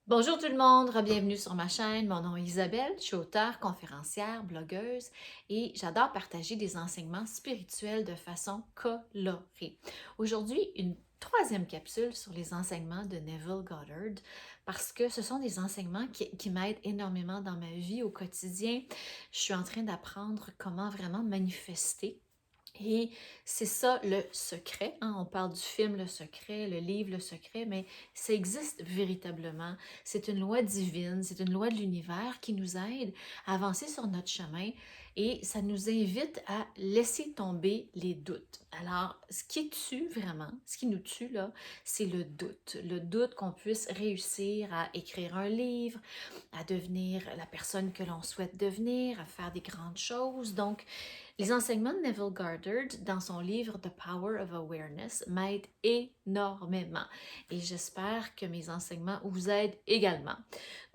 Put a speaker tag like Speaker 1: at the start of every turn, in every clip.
Speaker 1: Bonjour tout le monde, bienvenue sur ma chaîne. Mon nom est Isabelle, je suis auteure, conférencière, blogueuse et j'adore partager des enseignements spirituels de façon colorée. Aujourd'hui, une troisième capsule sur les enseignements de Neville Goddard parce que ce sont des enseignements qui m'aident énormément dans ma vie au quotidien. Je suis en train d'apprendre comment vraiment manifester. Et c'est ça le secret, hein? On parle du film Le Secret, le livre Le Secret, mais ça existe véritablement. C'est une loi divine, c'est une loi de l'univers qui nous aide à avancer sur notre chemin et ça nous invite à laisser tomber les doutes. Alors, ce qui tue vraiment, ce qui nous tue là, c'est le doute. Le doute qu'on puisse réussir à écrire un livre, à devenir la personne que l'on souhaite devenir, à faire des grandes choses. Donc, les enseignements de Neville Goddard dans son livre The Power of Awareness m'aident énormément et j'espère que mes enseignements vous aident également.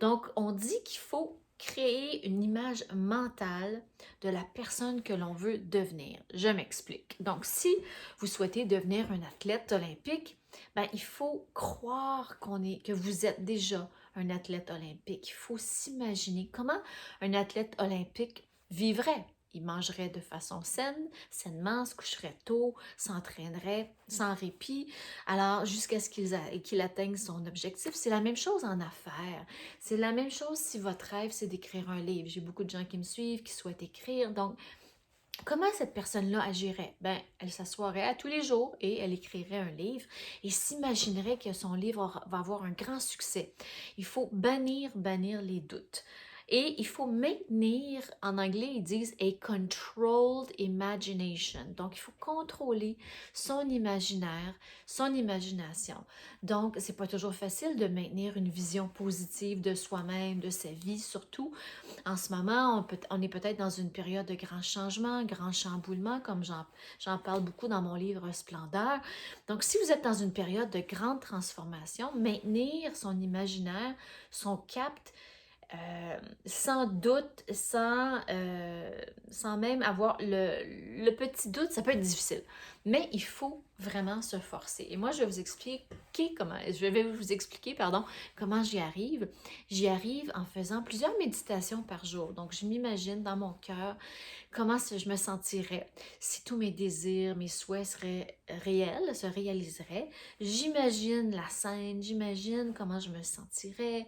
Speaker 1: Donc, on dit qu'il faut créer une image mentale de la personne que l'on veut devenir. Je m'explique. Donc, si vous souhaitez devenir un athlète olympique, ben, il faut croire que vous êtes déjà un athlète olympique. Il faut s'imaginer comment un athlète olympique vivrait. Il mangerait de façon saine, sainement, se coucherait tôt, s'entraînerait sans répit, alors jusqu'à ce qu'il atteigne son objectif. C'est la même chose en affaires. C'est la même chose si votre rêve, c'est d'écrire un livre. J'ai beaucoup de gens qui me suivent, qui souhaitent écrire. Donc, comment cette personne-là agirait? Ben, elle s'assoirait à tous les jours et elle écrirait un livre et s'imaginerait que son livre va avoir un grand succès. Il faut bannir les doutes. Et il faut maintenir, en anglais, ils disent a controlled imagination. Donc, il faut contrôler son imaginaire, son imagination. Donc, c'est pas toujours facile de maintenir une vision positive de soi-même, de sa vie, surtout en ce moment, on est peut-être dans une période de grand changement, grand chamboulement, comme j'en parle beaucoup dans mon livre Splendeur. Donc, si vous êtes dans une période de grande transformation, maintenir son imaginaire, son cap, sans doute, sans même avoir le petit doute, ça peut être difficile. Mais il faut vraiment se forcer. Et moi, je vais vous expliquer, pardon, comment j'y arrive. J'y arrive en faisant plusieurs méditations par jour. Donc, je m'imagine dans mon cœur comment je me sentirais si tous mes désirs, mes souhaits seraient réels, se réaliseraient. J'imagine la scène, j'imagine comment je me sentirais,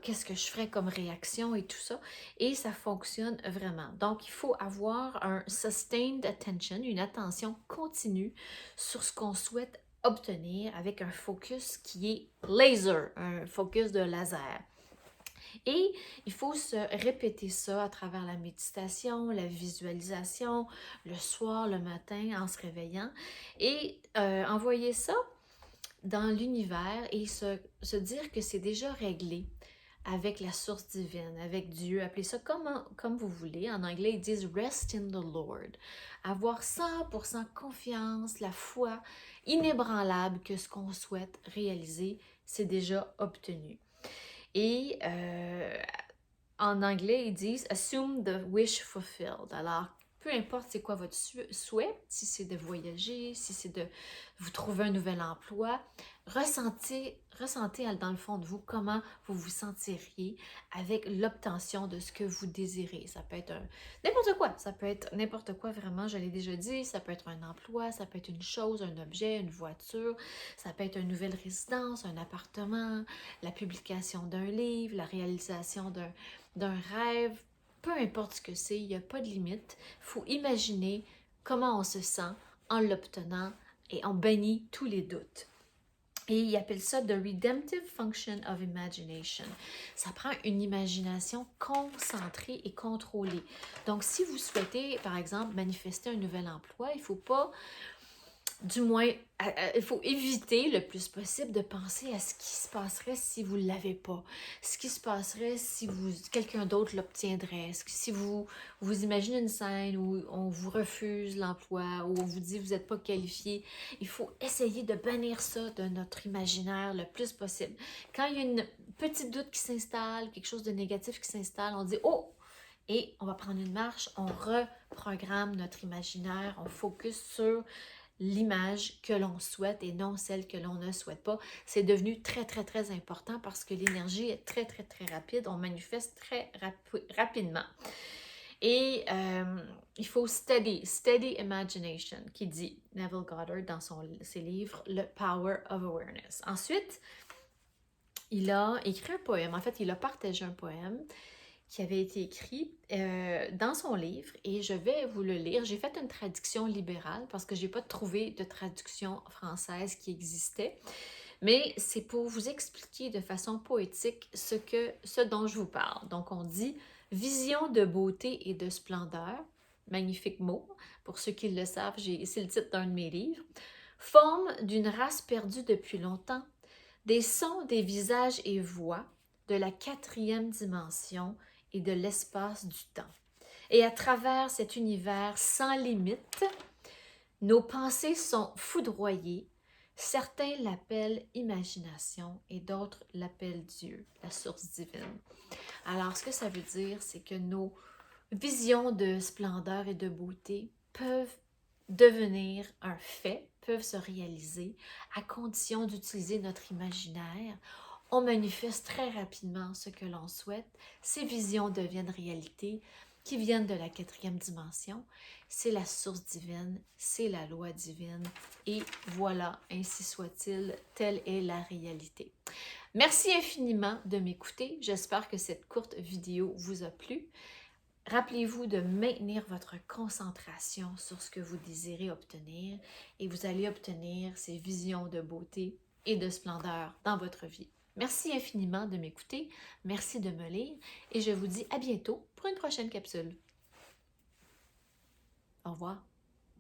Speaker 1: qu'est-ce que je ferais comme réaction et tout ça. Et ça fonctionne vraiment. Donc, il faut avoir un sustained attention, une attention continue sur ce qu'on souhaite obtenir avec un focus qui est laser, un focus de laser. Et il faut se répéter ça à travers la méditation, la visualisation, le soir, le matin, en se réveillant. Et envoyer ça dans l'univers et se dire que c'est déjà réglé avec la source divine, avec Dieu. Appelez ça comme vous voulez. En anglais, ils disent Rest in the Lord. Avoir 100% confiance, la foi inébranlable que ce qu'on souhaite réaliser, c'est déjà obtenu. Et en anglais, ils disent Assume the wish fulfilled. Alors, peu importe c'est quoi votre souhait, si c'est de voyager, si c'est de vous trouver un nouvel emploi, ressentez dans le fond de vous comment vous vous sentiriez avec l'obtention de ce que vous désirez. Ça peut être n'importe quoi, ça peut être n'importe quoi vraiment, je l'ai déjà dit, ça peut être un emploi, ça peut être une chose, un objet, une voiture, ça peut être une nouvelle résidence, un appartement, la publication d'un livre, la réalisation d'un rêve, peu importe ce que c'est, il n'y a pas de limite. Il faut imaginer comment on se sent en l'obtenant et on bannit tous les doutes. Et ils appellent ça The Redemptive Function of Imagination. Ça prend une imagination concentrée et contrôlée. Donc, si vous souhaitez, par exemple, manifester un nouvel emploi, il ne faut pas du moins, il faut éviter le plus possible de penser à ce qui se passerait si vous ne l'avez pas. Ce qui se passerait si quelqu'un d'autre l'obtiendrait. Si vous imaginez une scène où on vous refuse l'emploi, où on vous dit que vous n'êtes pas qualifié, il faut essayer de bannir ça de notre imaginaire le plus possible. Quand il y a une petite doute qui s'installe, quelque chose de négatif qui s'installe, on dit « Oh! » Et on va prendre une marche, on reprogramme notre imaginaire, on focus sur l'image que l'on souhaite et non celle que l'on ne souhaite pas. C'est devenu très, très, très important parce que l'énergie est très, très, très rapide. On manifeste très rapidement. Et il faut steady imagination, qui dit Neville Goddard dans ses livres, le Power of Awareness. Ensuite, il a écrit un poème. En fait, il a partagé un poème qui avait été écrit dans son livre et je vais vous le lire. J'ai fait une traduction libérale parce que je n'ai pas trouvé de traduction française qui existait. Mais c'est pour vous expliquer de façon poétique ce dont je vous parle. Donc, on dit « Vision de beauté et de splendeur », magnifique mot, pour ceux qui le savent, c'est le titre d'un de mes livres, « Forme d'une race perdue depuis longtemps, des sons, des visages et voix de la 4e dimension et de l'espace du temps. Et à travers cet univers sans limite, nos pensées sont foudroyées. Certains l'appellent imagination et d'autres l'appellent Dieu, la source divine. Alors, ce que ça veut dire, c'est que nos visions de splendeur et de beauté peuvent devenir un fait, peuvent se réaliser à condition d'utiliser notre imaginaire. On manifeste très rapidement ce que l'on souhaite. Ces visions deviennent réalité, qui viennent de la 4e dimension. C'est la source divine, c'est la loi divine. Et voilà, ainsi soit-il, telle est la réalité. Merci infiniment de m'écouter. J'espère que cette courte vidéo vous a plu. Rappelez-vous de maintenir votre concentration sur ce que vous désirez obtenir et vous allez obtenir ces visions de beauté et de splendeur dans votre vie. Merci infiniment de m'écouter, merci de me lire et je vous dis à bientôt pour une prochaine capsule. Au revoir.